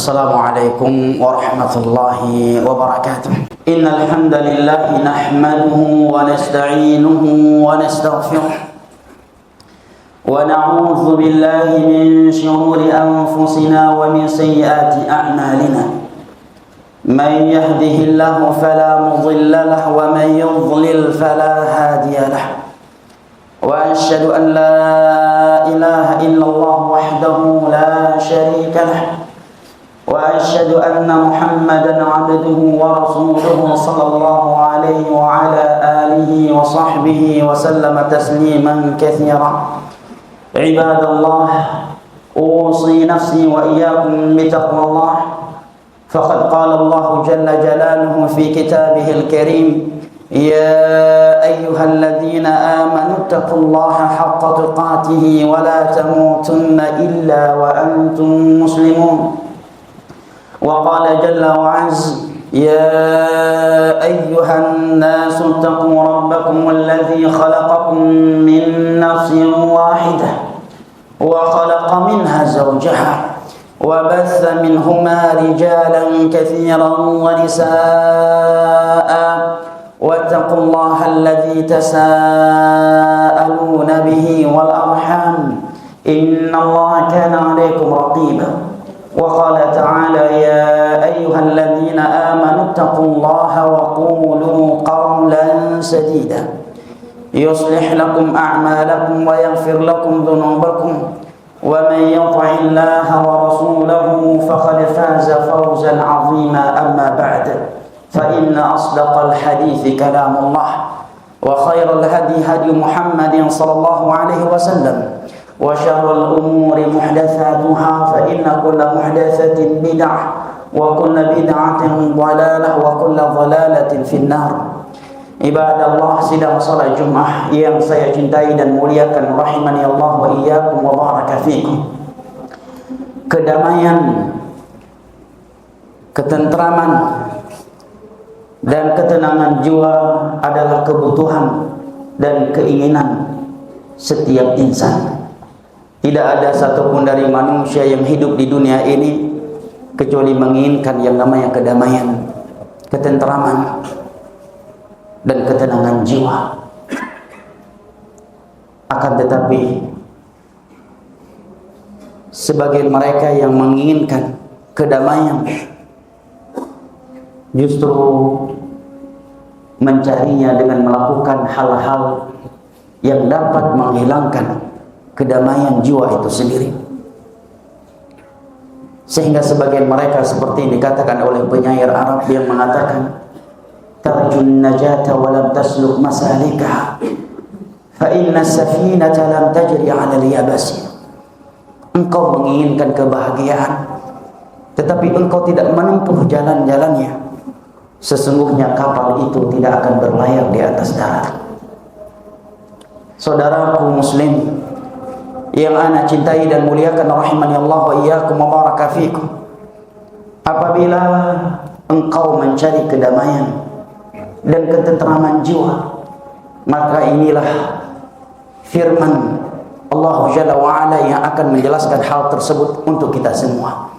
السلام عليكم ورحمة الله وبركاته. إن الحمد لله نحمده ونستعينه ونستغفره ونعوذ بالله من شرور أنفسنا ومن سيئات أعمالنا. من يهده الله فلا مضل له ومن يضلل فلا هادي له. وأشهد أن لا إله إلا الله وحده لا شريك له. وأشهد أن محمدا عبده ورسوله صلى الله عليه وعلى آله وصحبه وسلم تسليما كثيرا. عباد الله، أوصي نفسي وإياكم بتقوى الله، فقد قال الله جل جلاله في كتابه الكريم: يا أيها الذين آمنوا اتقوا الله حق تقاته ولا تموتن إلا وأنتم مسلمون. وقال جل وعز: يا أيها الناس اتقوا ربكم الذي خلقكم من نفس واحدة وخلق منها زوجها وبث منهما رجالا كثيرا ونساء واتقوا الله الذي تساءلون به والأرحام إن الله كان عليكم رقيبا. وقال تعالى: يا أيها الذين آمنوا اتقوا الله وقولوا قولا سديدا يصلح لكم أعمالكم ويغفر لكم ذنوبكم ومن يطع الله ورسوله فقد فاز فوزا عظيما. أما بعد، فإن أصدق الحديث كلام الله، وخير الهدي هدي محمد صلى الله عليه وسلم، وشر الأمور محدثاتها، فإن كل محدثة بدعة وكل بدعة ضلالة وكل ضلالة في النار. Ibadallah, sidang salat Jumat yang saya cintai dan muliakan, rahimani Allah wa iyyakum wa baraka fikum. Kedamaian, ketentraman dan ketenangan jiwa adalah kebutuhan dan keinginan setiap insan. Tidak ada satupun dari manusia yang hidup di dunia ini kecuali menginginkan yang namanya kedamaian, ketentraman, dan ketenangan jiwa. Akan tetapi, sebagian mereka yang menginginkan kedamaian justru mencarinya dengan melakukan hal-hal yang dapat menghilangkan kedamaian jiwa itu sendiri. Sehingga sebagian mereka seperti dikatakan oleh penyair Arab yang mengatakan: tarjun najata wa lam tasluk masalikaha fa inna safinata lam tajri 'ala al-yabasi. Engkau menginginkan kebahagiaan tetapi engkau tidak menempuh jalan-jalannya, sesungguhnya kapal itu tidak akan berlayar di atas darat. Saudaraku muslim yang ana cintai dan muliakan, rahimani Allah wa iyyakum wa baraka fikum, apabila engkau mencari kedamaian dan ketentraman jiwa, maka inilah firman Allah Jalla wa'ala yang akan menjelaskan hal tersebut untuk kita semua.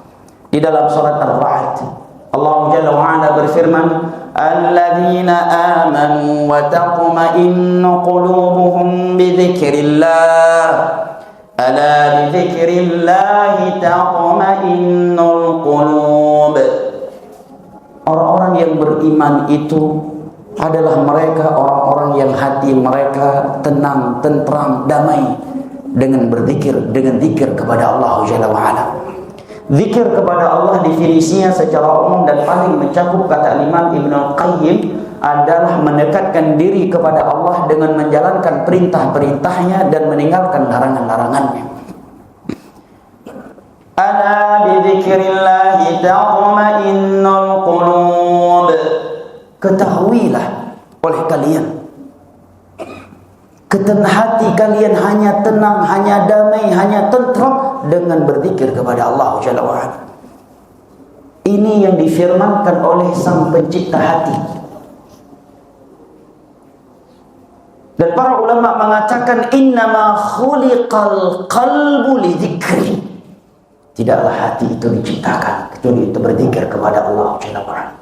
Di dalam surat Ar-Ra'd, Allah Jalla wa'ala berfirman: alladzina amanu wa taqma'innu qulubuhum bi dzikrillah ala bi dzikrillah taqma'innul qulub. Orang-orang yang beriman itu adalah mereka orang-orang yang hati mereka tenang, tentram, damai dengan berzikir, dengan zikir kepada Allah Jalla wa'ala. Zikir kepada Allah definisinya secara umum dan paling mencakup, kata Imam Ibnul Qayyim, adalah mendekatkan diri kepada Allah dengan menjalankan perintah-perintahnya dan meninggalkan larangan-larangannya. Ala bi dzikrillah taqma'innul qulub. Ketahuilah oleh kalian, hati kalian hanya tenang, hanya damai, hanya tentram dengan berzikir kepada Allah Jalla wa'ala. Ini yang difirmankan oleh Sang Pencipta hati. Dan para ulama mengatakan innama khuliqal qalbu li dzikri. Tidaklah hati itu diciptakan kecuali itu berzikir kepada Allah Jalla wa'ala.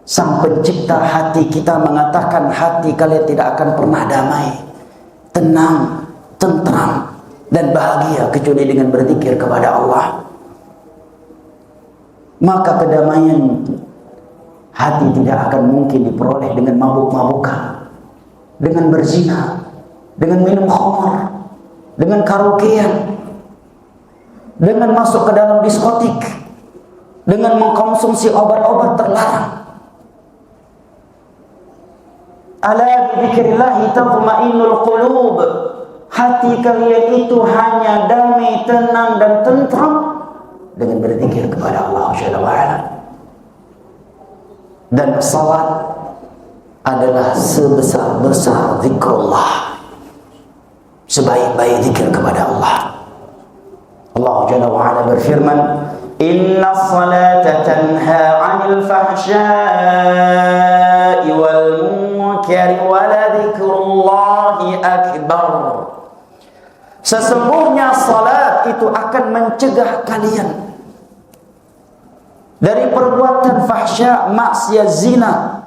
Sang pencipta hati kita mengatakan hati kalian tidak akan pernah damai, tenang, tentram, dan bahagia kecuali dengan berzikir kepada Allah. Maka kedamaian hati tidak akan mungkin diperoleh dengan mabuk-mabukan, dengan berzina, dengan minum khamar, dengan karaokean, dengan masuk ke dalam diskotik, dengan mengkonsumsi obat-obat terlarang. Ala bidzikrillah tatma'innul qulub. Hati kalian itu hanya damai, tenang dan tentram dengan berzikir kepada Allah Jalla wa'ala. Dan salat adalah sebesar-besar zikrullah, sebaik-baik zikir kepada Allah. Allah Jalla wa'ala berfirman, inna salata tanha 'anil fahsya'i wal munkari wa la dzikrullahi akbar. Sesungguhnya salat itu akan mencegah kalian dari perbuatan fahsya, maksiat zina,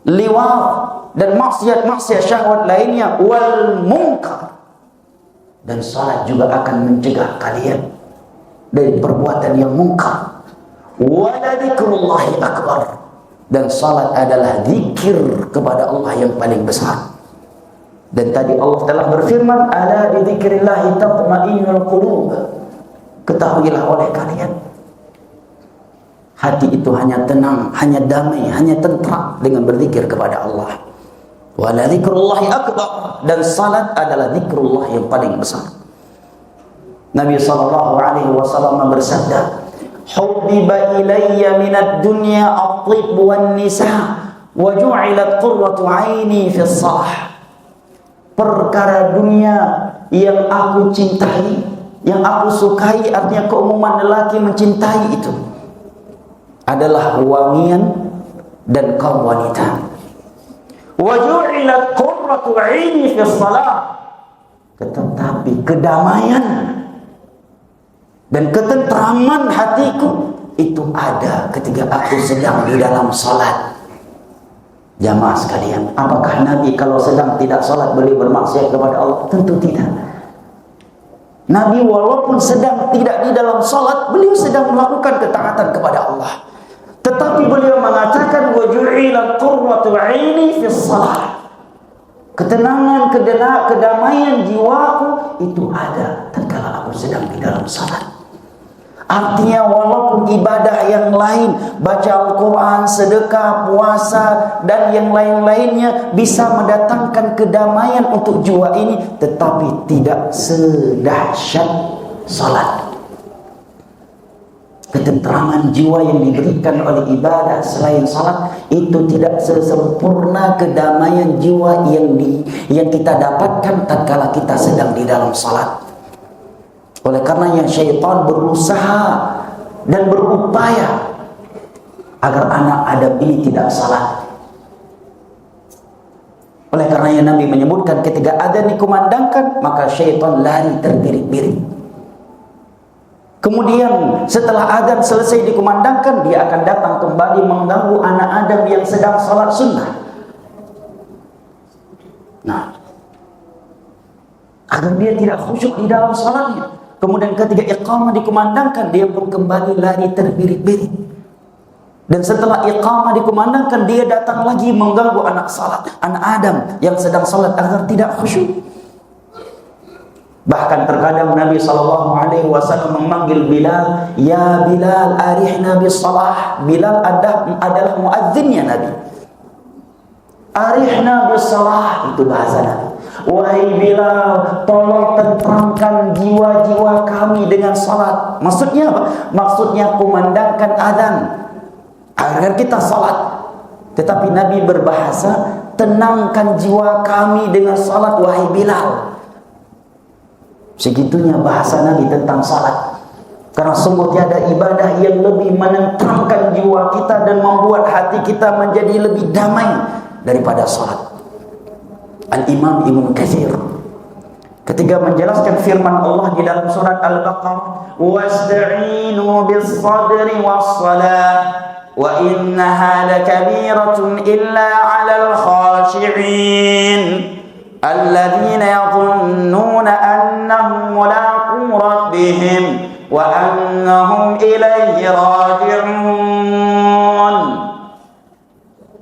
liwat dan maksiat syahwat lainnya, wal munkar. Dan salat juga akan mencegah kalian dari perbuatan yang mungkar. Wa la dzikrullahi akbar. Dan salat adalah zikir kepada Allah yang paling besar. Dan tadi Allah telah berfirman, ala bi dzikrillah tatma'innul qulub. Ketahuilah oleh kalian, hati itu hanya tenang, hanya damai, hanya tentram dengan berzikir kepada Allah. Wa la dzikrullahi akbar. Dan salat adalah zikrullah yang paling besar. Nabi SAW bersabda, hubbiba ilayya minad dunya at-tib wan nisa wa ju'ilat qurratu 'aini fi shalah. Perkara dunia yang aku cintai, yang aku sukai, artinya keumuman lelaki mencintai itu adalah wangian dan kaum wanita. Wa ju'ilat qurratu 'aini fi shalah. Tetapi kedamaian dan ketentraman hatiku itu ada ketika aku sedang di dalam salat. Jamaah sekalian, apakah Nabi kalau sedang tidak salat boleh bermaksiat kepada Allah? Tentu tidak. Nabi walaupun sedang tidak di dalam salat, beliau sedang melakukan ketaatan kepada Allah. Tetapi beliau mengatakan wa ju'ilat qurratu 'aini fi shalah. Ketenangan, kedamaian jiwaku itu ada tatkala aku sedang di dalam salat. Artinya walaupun ibadah yang lain, baca Al-Quran, sedekah, puasa, dan yang lain-lainnya bisa mendatangkan kedamaian untuk jiwa ini, tetapi tidak sedahsyat salat. Ketentraman jiwa yang diberikan oleh ibadah selain salat itu tidak sesempurna kedamaian jiwa yang kita dapatkan tatkala kita sedang di dalam salat. Oleh karenanya syaitan berusaha dan berupaya agar anak Adam ini tidak salat. Oleh karenanya Nabi menyebutkan ketika adzan dikumandangkan, maka syaitan lari terbirik-birik. Kemudian setelah adzan selesai dikumandangkan, dia akan datang kembali mengganggu anak Adam yang sedang salat sunnah. Nah, agar dia tidak khusyuk di dalam salatnya. Kemudian ketika iqamah dikumandangkan, dia pun kembali lari terbirik-birik. Dan setelah iqamah dikumandangkan, dia datang lagi mengganggu anak Adam yang sedang salat agar tidak khusyuk. Bahkan terkadang Nabi SAW memanggil Bilal, ya Bilal arihna bis salah. Bilal adalah muadzinnya Nabi. Arihna bis salah, itu bahasa Nabi. Wahai Bilal, tolong tenteramkan jiwa-jiwa kami dengan salat. Maksudnya apa? Maksudnya kumandangkan adzan agar kita salat. Tetapi Nabi berbahasa, tenangkan jiwa kami dengan salat wahai Bilal. Segitunya bahasa Nabi tentang salat. Karena sungguh tiada ibadah yang lebih menenteramkan jiwa kita dan membuat hati kita menjadi lebih damai daripada salat. Al-Imam Ibnu Katsir ketika menjelaskan firman Allah di dalam surat Al-Baqarah, wasta'inu bis-sabri was-salah wa innaha lakabiratun illa 'alal khashi'in alladzina yadhunnuna annahum mulaqu rabbihim wa annahum ilaihi raji'un.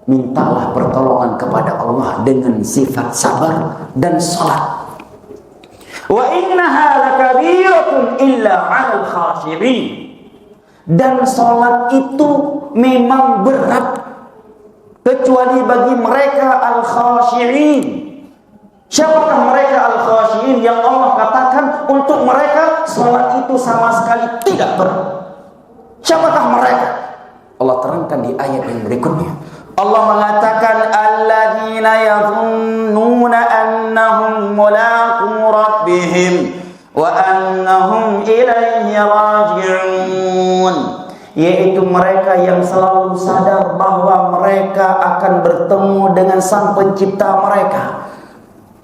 Mintalah pertolongan kepada Allah dengan sifat sabar dan salat. Wa innaha lakabiratun illa 'alal khashi'in. Dan salat itu memang berat kecuali bagi mereka al-khashi'in. Siapakah mereka al-khashi'in yang Allah katakan untuk mereka salat itu sama sekali tidak berat? Siapakah mereka? Allah terangkan di ayat yang berikutnya. Allah mengatakan alladzina yadhunnuna annahum mulaqu rabbihim wa annahum ilaihi raji'un, yaitu mereka yang selalu sadar bahwa mereka akan bertemu dengan Sang Pencipta mereka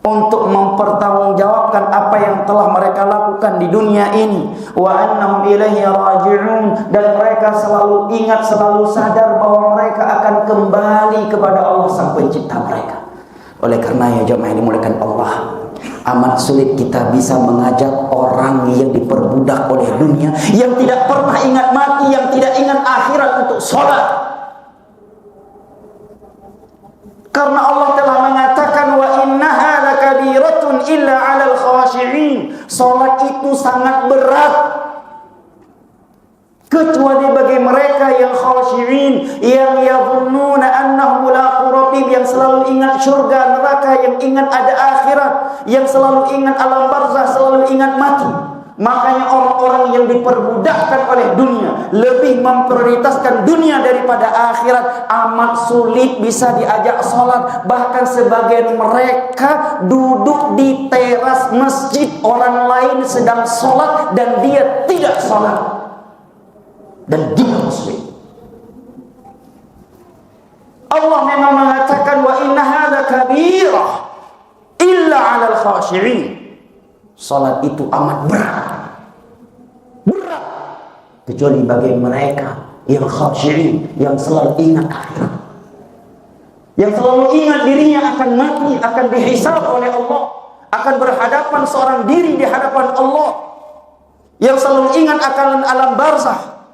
untuk mempertanggungjawabkan apa yang telah mereka lakukan di dunia ini. Wa annahum ilaihi raji'un, dan mereka selalu ingat, selalu sadar bahwa mereka akan kembali kepada Allah Sang Pencipta mereka. Oleh karena ya jemaah yang dimuliakan Allah, amat sulit kita bisa mengajak orang yang diperbudak oleh dunia, yang tidak pernah ingat mati, yang tidak ingat akhirat untuk sholat. Karena Allah telah mengatakan wa innaha lakabiratun illa 'alal khashi'in. Salat itu sangat berat kecuali bagi mereka yang khashi'in, yang yadhunnuna annahum mulaqu rabbihim, yang selalu ingat surga neraka, yang ingat ada akhirat, yang selalu ingat alam barzah, selalu ingat mati. Makanya orang-orang yang diperbudakkan oleh dunia lebih memprioritaskan dunia daripada akhirat, amat sulit bisa diajak sholat. Bahkan sebagian mereka duduk di teras masjid, orang lain sedang sholat dan dia tidak sholat, dan dia muslim. Allah memang mengatakan wa innaha lakabirah illa 'alal khashi'in. Salat itu amat berat kecuali bagi mereka yang khashi'in, yang selalu ingat akhirat, yang selalu ingat dirinya akan mati, akan dihisab oleh Allah, akan berhadapan seorang diri di hadapan Allah, yang selalu ingat akan alam barzah,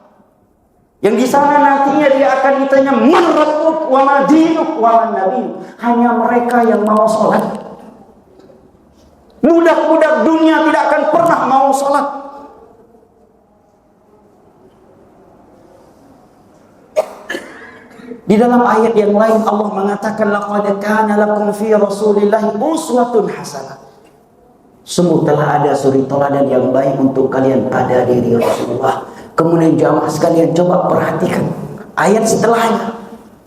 yang di sana nantinya dia akan ditanya man rabbuk wa ma dinuk wa man nabiyuk. Hanya mereka yang mau salat. Budak-budak dunia tidak akan pernah mau sholat. Di dalam ayat yang lain Allah mengatakan laqad kana lakum fi rasulillahi uswatun hasanah. Sungguh telah ada suri teladan yang baik untuk kalian pada diri Rasulullah. Kemudian jamaah sekalian coba perhatikan ayat setelahnya.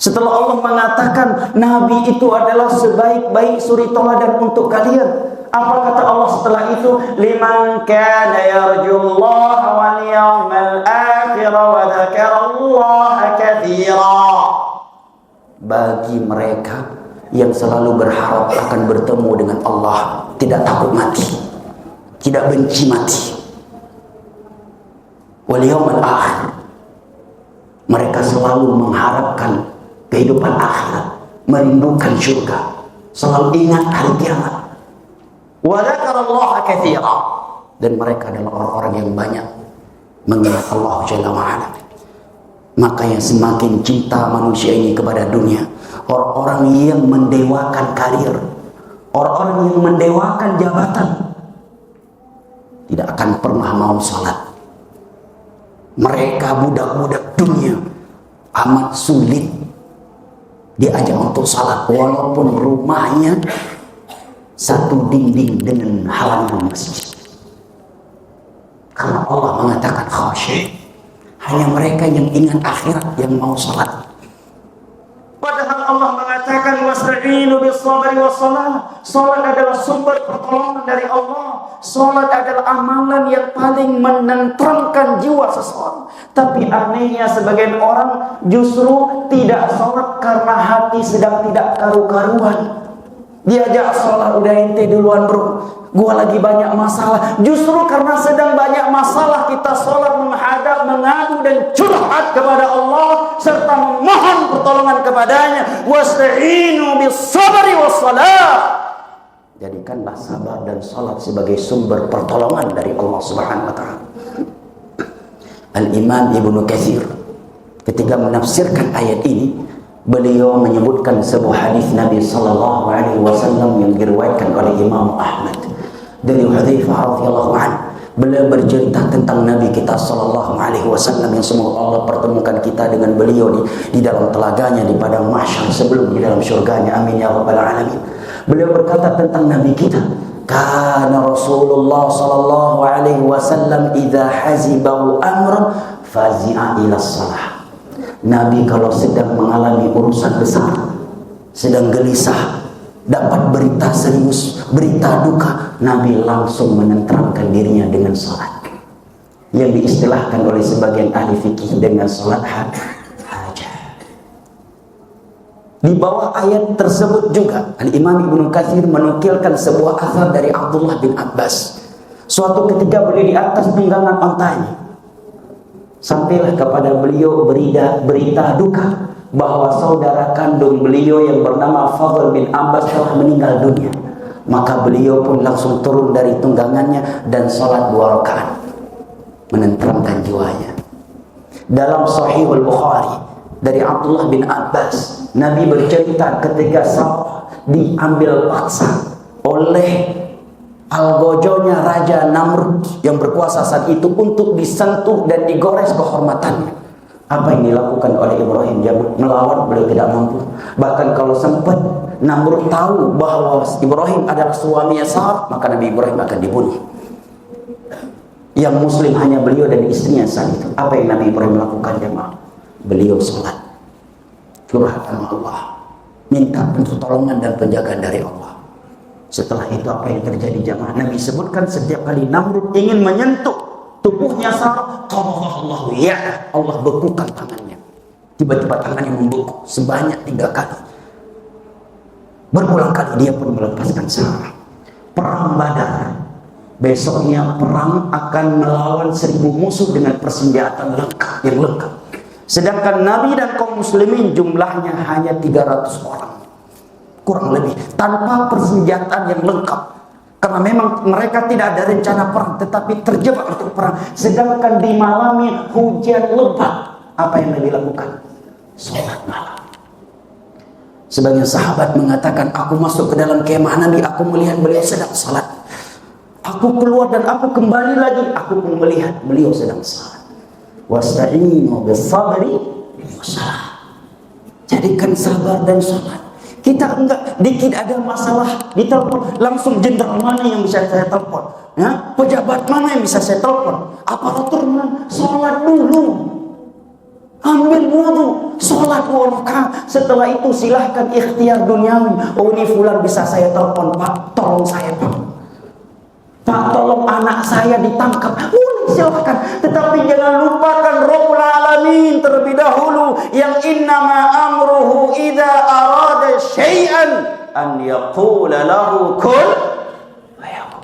Setelah Allah mengatakan Nabi itu adalah sebaik-baik suri teladan untuk kalian, apa kata Allah setelah itu? Liman kana yarjullaha wal yawmal akhir wa dzakarallaha katsira. Bagi mereka yang selalu berharap akan bertemu dengan Allah, tidak takut mati, tidak benci mati. Wal yawmal akhir, mereka selalu mengharapkan kehidupan akhirat, merindukan surga, selalu ingat hari kiamat. Wa dzakarallaha katsira, dan mereka adalah orang-orang yang banyak mengingat Allah Jalla wa Ala. Makanya semakin cinta manusia ini kepada dunia, orang-orang yang mendewakan karir, orang-orang yang mendewakan jabatan, tidak akan pernah mau sholat. Mereka budak-budak dunia amat sulit diajak untuk sholat, walaupun rumahnya satu dinding dengan halaman masjid. Karena Allah mengatakan khasyih, hanya mereka yang ingat akhirat yang mau salat. Padahal Allah mengatakan wasta'inu bis-sabri was-salah. Salat adalah sumber pertolongan dari Allah. Salat adalah amalan yang paling menenteramkan jiwa seseorang. Tapi anehnya sebagian orang justru tidak salat karena hati sedang tidak karu-karuan. Diajak sholat, udah ente duluan bro, Gua lagi banyak masalah. Justru karena sedang banyak masalah kita sholat menghadap, mengadu dan curhat kepada Allah serta memohon pertolongan kepadanya. Wasta'inu bis-sabri was-salah. Jadikanlah sabar dan sholat sebagai sumber pertolongan dari Allah Subhanahu wa taala. Al-Imam Ibnu Katsir ketika menafsirkan ayat ini, beliau menyebutkan sebuah hadis Nabi sallallahu alaihi wasallam yang diriwayatkan oleh Imam Ahmad dari Hudzaifah radhiyallahu anhu. Beliau bercerita tentang Nabi kita sallallahu alaihi wasallam yang semoga Allah pertemukan kita dengan beliau di dalam telaganya di padang mahsyar sebelum di dalam syurganya, amin ya rabbal alamin. Beliau berkata tentang Nabi kita, kana Rasulullah sallallahu alaihi wasallam idza hazibahu amrun fazi'a ila shalah. Nabi kalau sedang mengalami urusan besar, sedang gelisah, dapat berita serius, berita duka, Nabi langsung menenteramkan dirinya dengan salat, yang diistilahkan oleh sebagian ahli fikih dengan salat hajat. Di bawah ayat tersebut juga Al-Imam Ibnu Katsir menukilkan sebuah athar dari Abdullah bin Abbas. Suatu ketika beliau di atas tunggangan ontanya, sampailah kepada beliau berita duka bahwa saudara kandung beliau yang bernama Fadl bin Abbas telah meninggal dunia. Maka beliau pun langsung turun dari tunggangannya dan sholat 2 rakaat menenteramkan jiwanya. Dalam Sahihul Bukhari dari Abdullah bin Abbas, Nabi bercerita ketika Sarah diambil paksa oleh algojonya Raja Namrud yang berkuasa saat itu untuk disentuh dan digores kehormatannya. Apa yang dilakukan oleh Ibrahim? Dia melawan, beliau tidak mampu. Bahkan kalau sempat Namrud tahu bahwa Ibrahim adalah suaminya Sarah, maka Nabi Ibrahim akan dibunuh. Yang muslim hanya beliau dan istrinya saat itu. Apa yang Nabi Ibrahim lakukan jemaah? Beliau sholat, curhat sama Allah, minta pertolongan dan penjagaan dari Allah. Setelah itu apa yang terjadi jemaah? Nabi sebutkan setiap kali Namrud ingin menyentuh tubuhnya Sarah, Allah ya, Allah bekukan tangannya. Tiba-tiba tangannya membeku sebanyak 3 kali. Berulang kali dia pun melepaskan Sarah. Perang Badar, besoknya perang akan melawan 1000 musuh dengan persenjataan yang lengkap. Sedangkan Nabi dan kaum muslimin jumlahnya hanya 300 orang, kurang lebih, tanpa persenjataan yang lengkap. Karena memang mereka tidak ada rencana perang, tetapi terjebak untuk perang. Sedangkan di malamnya hujan lebat. Apa yang Nabi lakukan? Sholat malam. Sebagian sahabat mengatakan, aku masuk ke dalam kemah Nabi, aku melihat beliau sedang sholat. Aku keluar dan aku kembali lagi, aku pun melihat beliau sedang sholat. Wasta'inu bis-sabri was-salah. Jadikan sabar dan sholat. Kita enggak, dikit ada masalah ditelepon, langsung jenderal mana yang bisa saya telepon, ya? Pejabat mana yang bisa saya telepon, aparatur mana, sholat dulu, ambil wudu, sholat 2 rakaat. Setelah itu silahkan ikhtiar duniawi. Oh ini fulan bisa saya telepon, Pak, tolong saya Pak, tolong anak saya ditangkap. Silahkan, tetapi jangan lupakan Rabbul Alamin terlebih dahulu, yang innama amruhu idza arada syai'an an yaqula lahu kun fayakun.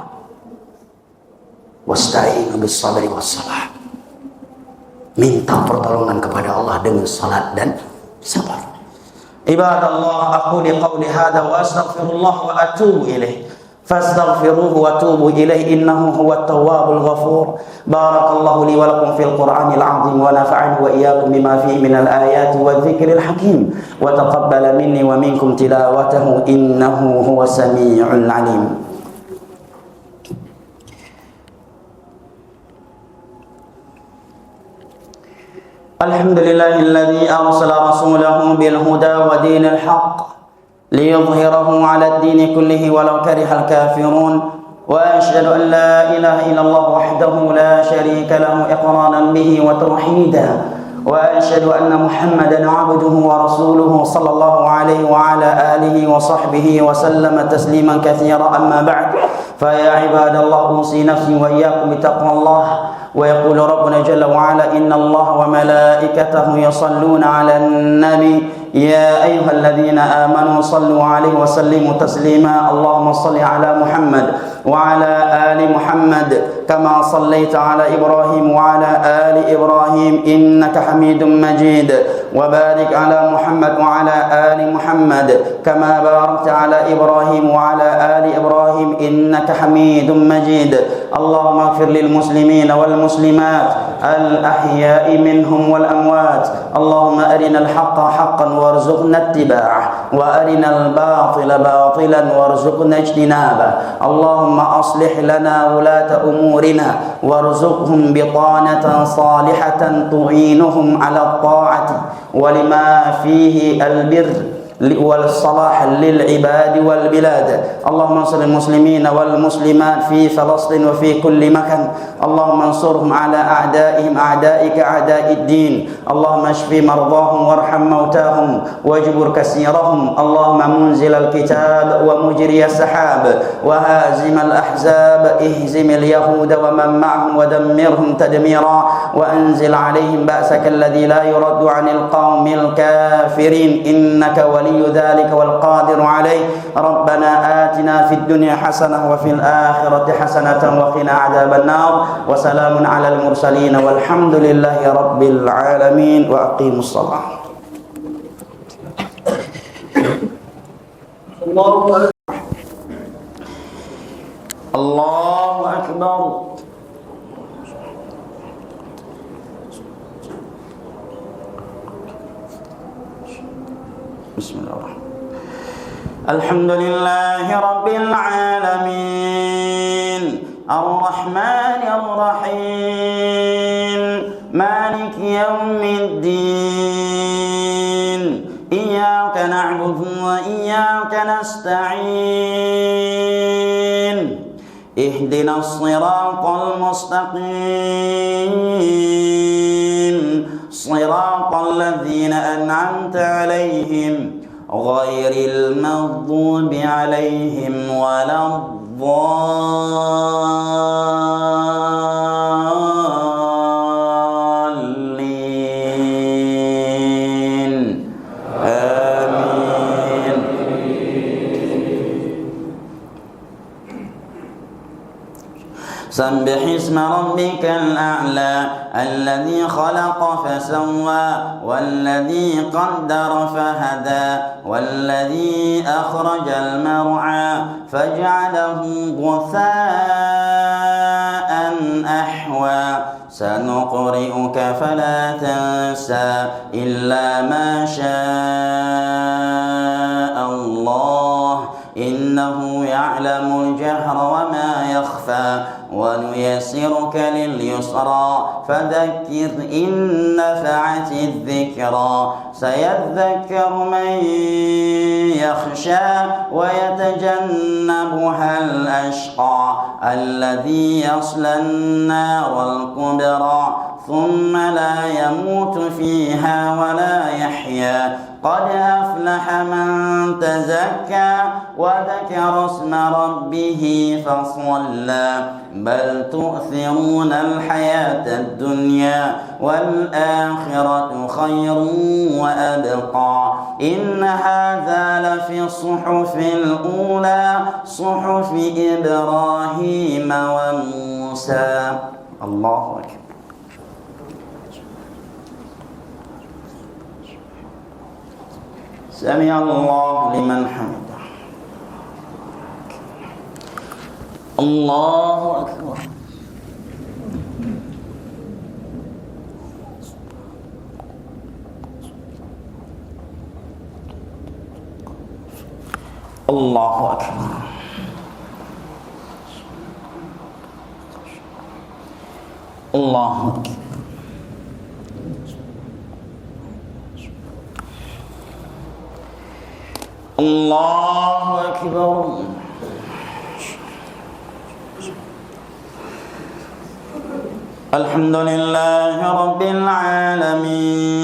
Wasta'inu bis-sabri was-salah. Minta pertolongan kepada Allah dengan salat dan sabar. Ibadallah, aqulu qawli hadza wa astaghfirullah wa atubu ilaih. فاستغفروه وتوبوا إليه إنه هو التواب الغفور. بارك الله لي ولكم في القرآن العظيم ونفعني وإياكم بما فيه من الآيات والذكر الحكيم وتقبل مني ومنكم تلاوته إنه هو السميع العليم. الحمد لله الذي أرسل رسوله بالهدى ودين الحق ليظهره على الدين كله ولو كره الكافرون وأشهد أن لا إله إلا الله وحده لا شريك له إقرارا به وتوحيدا وأشهد أن محمدا عبده ورسوله صلى الله عليه وعلى آله وصحبه وسلم تسليما كثيرا. أما بعد فيا عباد الله أوصي نفسي وإياكم بتقوى الله. ويقول ربنا جل وعلا إن الله وملائكته يصلون على النبي يا أيها الذين آمنوا صلوا عليه وسلموا تسليما اللهم صل على محمد وعلى آل محمد كما صليت على إبراهيم وعلى آل إبراهيم إنك حميد مجيد وبارك على محمد وعلى آل محمد كما باركت على إبراهيم وعلى آل إبراهيم إنك حميد مجيد اللهم اغفر للمسلمين والمسلمات الأحياء منهم والأموات اللهم أرنا الحق حقا وارزقنا اتباعه وأرنا الباطل باطلا وارزقنا اجتنابه اللهم أصلح لنا ولاة أمورنا وارزقهم بطانة صالحة تعينهم على الطاعة ولما فيه البر والصلاح للعباد والبلاد اللهم انصر المسلمين والمسلمات في فلسطين وفي كل مكان اللهم انصرهم على أعدائهم أعدائك أعداء الدين اللهم اشف مرضاهم وارحم موتاهم واجبر كسيرهم اللهم منزل الكتاب ومجري السحاب وهازم الأحزاب اهزم اليهود ومن معهم ودمرهم تدميرا وأنزل عليهم بأسك الذي لا يرد عن القوم الكافرين إنك ولي ذلك والقادر عليه ربنا آتنا في الدنيا حسنة وفي الآخرة حسنة وقنا عذاب النار وسلام على المرسلين والحمد لله رب العالمين وأقيموا الصلاة الله أكبر بسم الله الرحمن الحمد لله رب العالمين الرحمن الرحيم مالك يوم الدين إياك نعبد وإياك نستعين اهدنا الصراط المستقيم صراط الذين أنعمت عليهم غير المغضوب عليهم ولا الضالين آمين سبح اسم ربك الأعلى الذي خلق فسوى والذي قدر فهدى والذي أخرج المرعى فجعله غثاء أحوى سنقرئك فلا تنسى إلا ما شاء الله إنه يعلم الجهر وما يخفى ونيسرك لليسرى فذكر إن نفعت الذكرى سيذكر من يخشى ويتجنبها الأشقى الذي يصلى النار الكبرى ثم لا يموت فيها ولا يحيا قد أفلح من تزكى وذكر اسم ربه فصلى بل تؤثرون الحياة الدنيا والآخرة خير وأبقى إن هذا لفي الصحف الأولى صحف إبراهيم وموسى الله أكبر سمع الله لمن حمده الله أكبر الله أكبر الله أكبر الله أكبر الحمد لله رب العالمين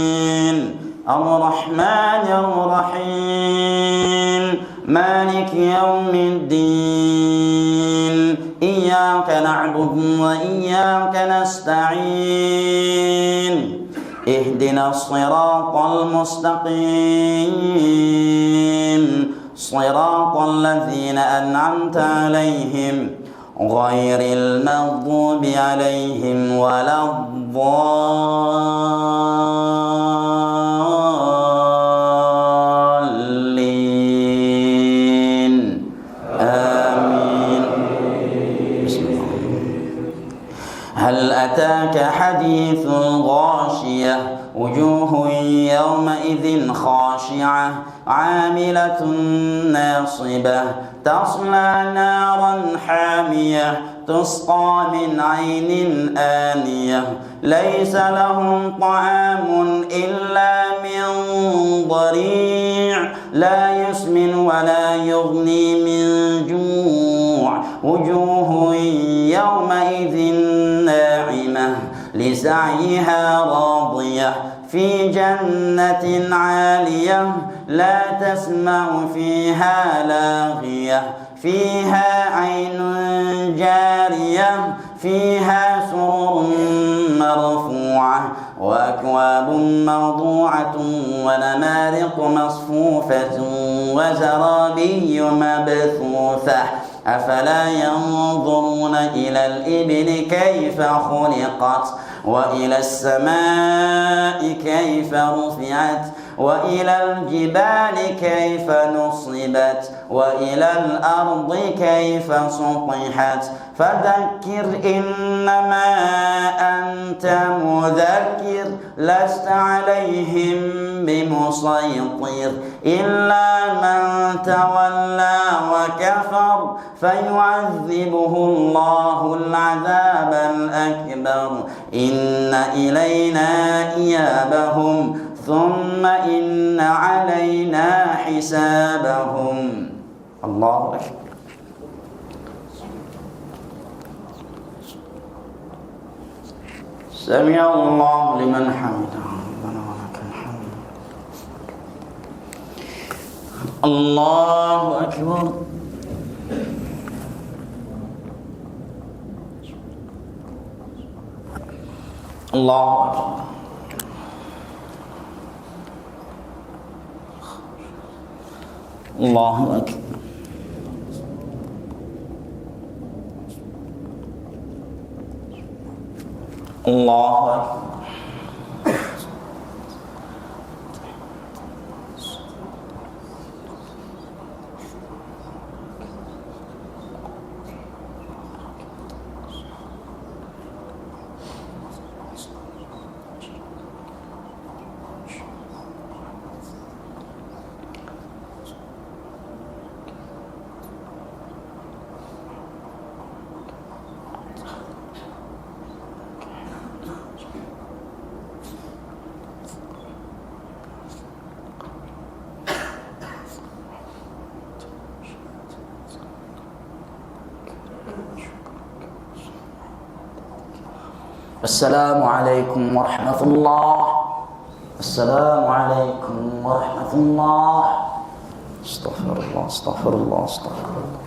الرحمن الرحيم مالك يوم الدين إياك نعبد وإياك نستعين اهدنا الصراط المستقيم صراط الذين أنعمت عليهم غير المغضوب عليهم ولا الضالين آمين. بسم الله. هل أتاك حديث الغاشية وجوه يومئذ خاشعة عاملة ناصبة تصلى نارا حامية تسقى من عين آنية ليس لهم طعام إلا من ضريع لا يسمن ولا يغني من جوع وجوه يومئذ ناعمة لسعيها راضية في جنة عالية لا تسمع فيها لاغية فيها عين جارية فيها سرر مرفوعة وأكواب موضوعة ونمارق مصفوفة وزرابي مبثوثة أفلا ينظرون إلى الإبل كيف خلقت وإلى السماء كيف رفعت وإلى الجبال كيف نصبت وإلى الأرض كيف سطحت فذكر إنما أنت مذكر لست عليهم بمسيطر إلا من تولى وكفر فيعذبه الله العذاب الأكبر إن إلينا إيابهم ثم إن علينا حسابهم. الله أكبر. سمع الله لمن حمده ربنا ولك الحمد. الله أكبر. الله أكبر. الله أكبر. الله أكبر. السلام عليكم ورحمة الله. السلام عليكم ورحمة الله. استغفر الله استغفر الله استغفر الله.